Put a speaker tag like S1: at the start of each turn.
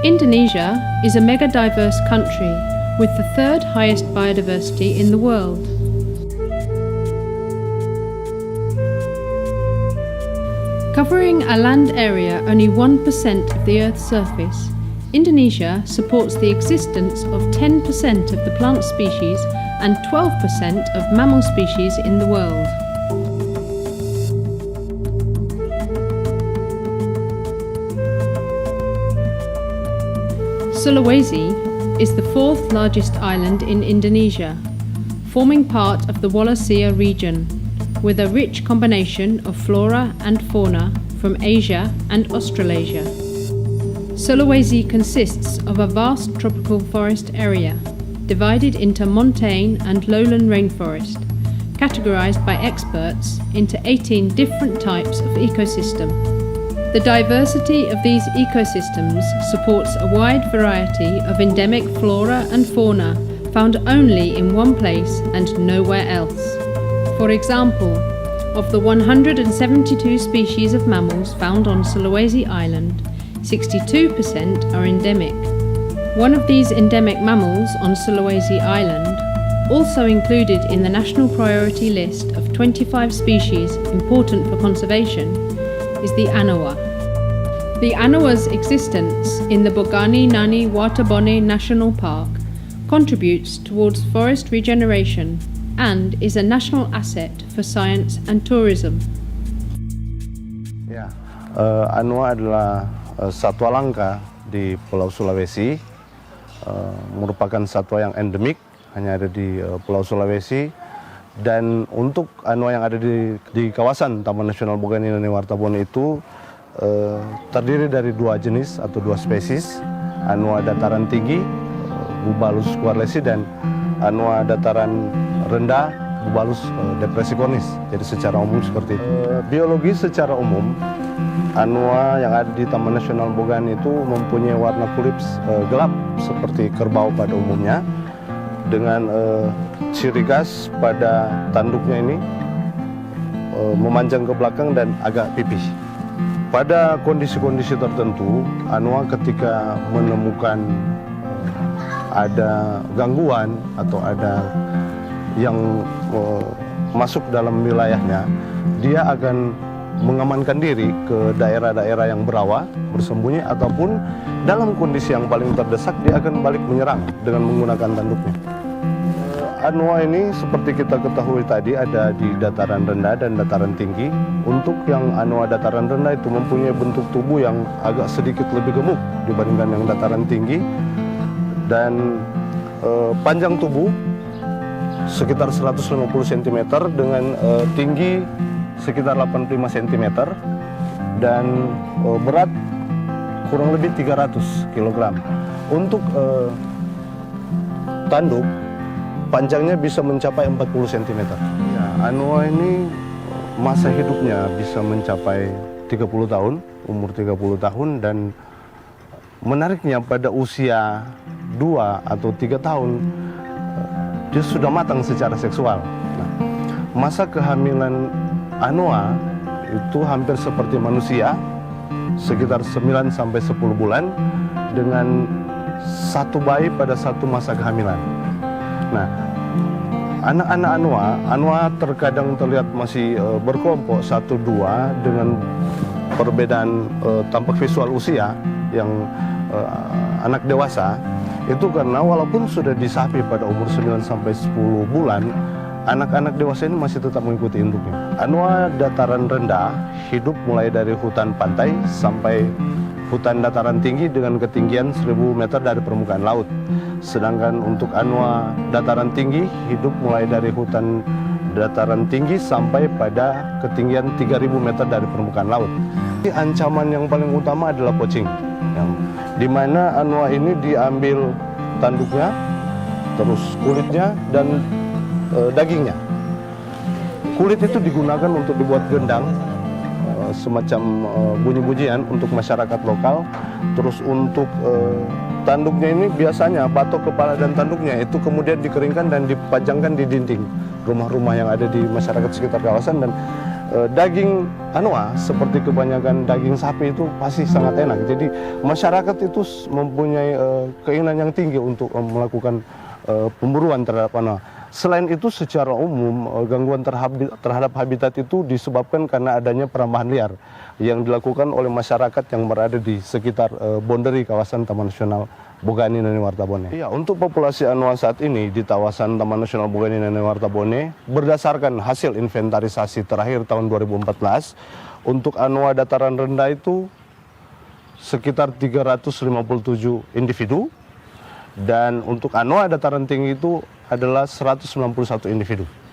S1: Indonesia is a mega-diverse country with the third highest biodiversity in the world. Covering a land area only 1% of the Earth's surface, Indonesia supports the existence of 10% of the plant species and 12% of mammal species in the world. Sulawesi is the fourth largest island in Indonesia, forming part of the Wallacea region, with a rich combination of flora and fauna from Asia and Australasia. Sulawesi consists of a vast tropical forest area, divided into montane and lowland rainforest, categorized by experts into 18 different types of ecosystem. The diversity of these ecosystems supports a wide variety of endemic flora and fauna found only in one place and nowhere else. For example, of the 172 species of mammals found on Sulawesi Island, 62% are endemic. One of these endemic mammals on Sulawesi Island, also included in the national priority list of 25 species important for conservation, is the anoa. The anoa's existence in the Bogani Nani Watabone National Park contributes towards forest regeneration and is a national asset for science and tourism.
S2: Ya, anoa adalah satwa langka di Pulau Sulawesi, merupakan satwa yang endemik, hanya ada di Pulau Sulawesi. Dan untuk anoa yang ada di kawasan Taman Nasional Bogani Nani Watabone itu terdiri dari dua jenis atau dua spesies, anoa dataran tinggi, Bubalus squarlesi, dan anoa dataran rendah, Bubalus depressicornis. Jadi secara umum seperti itu. Biologi secara umum, anoa yang ada di Taman Nasional Bogani itu mempunyai warna kulit gelap seperti kerbau pada umumnya, dengan ciri khas pada tanduknya ini memanjang ke belakang dan agak pipih. Pada kondisi-kondisi tertentu, anoa ketika menemukan ada gangguan atau ada yang masuk dalam wilayahnya, dia akan mengamankan diri ke daerah-daerah yang berawa, bersembunyi, ataupun dalam kondisi yang paling terdesak dia akan balik menyerang dengan menggunakan tanduknya. Anoa ini seperti kita ketahui tadi ada di dataran rendah dan dataran tinggi. Untuk yang anoa dataran rendah itu mempunyai bentuk tubuh yang agak sedikit lebih gemuk dibandingkan yang dataran tinggi, dan panjang tubuh sekitar 150 cm dengan tinggi sekitar 85 cm dan berat kurang lebih 300 kg. Untuk tanduk panjangnya bisa mencapai 40 cm. Ya, anoa ini masa hidupnya bisa mencapai 30 tahun, umur 30 tahun, dan menariknya pada usia 2 atau 3 tahun dia sudah matang secara seksual. Nah, masa kehamilan anoa itu hampir seperti manusia, sekitar 9 sampai 10 bulan dengan satu bayi pada satu masa kehamilan. Nah, anak-anak anoa terkadang terlihat masih berkelompok 1-2 dengan perbedaan tampak visual usia yang anak dewasa. Itu karena walaupun sudah disapi pada umur 9 sampai 10 bulan, anak-anak dewasa ini masih tetap mengikuti induknya. Anoa dataran rendah hidup mulai dari hutan pantai sampai hutan dataran tinggi dengan ketinggian 1000 meter dari permukaan laut. Sedangkan untuk anoa dataran tinggi hidup mulai dari hutan dataran tinggi sampai pada ketinggian 3000 meter dari permukaan laut. Ancaman yang paling utama adalah poaching, di mana anoa ini diambil tanduknya, terus kulitnya dan dagingnya. Kulit itu digunakan untuk dibuat gendang, semacam bunyi-bunyian untuk masyarakat lokal. Terus untuk tanduknya ini biasanya batok kepala dan tanduknya itu kemudian dikeringkan dan dipajangkan di dinding rumah-rumah yang ada di masyarakat sekitar kawasan, dan daging anoa seperti kebanyakan daging sapi itu pasti sangat enak. Jadi masyarakat itu mempunyai keinginan yang tinggi untuk melakukan pemburuan terhadap anoa. Selain itu secara umum gangguan terhadap habitat itu disebabkan karena adanya perambahan liar yang dilakukan oleh masyarakat yang berada di sekitar boundary kawasan Taman Nasional Bogani Nani Wartabone. Iya, untuk populasi anoa saat ini di kawasan Taman Nasional Bogani Nani Wartabone berdasarkan hasil inventarisasi terakhir tahun 2014 untuk anoa dataran rendah itu sekitar 357 individu dan untuk anoa dataran tinggi itu adalah 191 individu.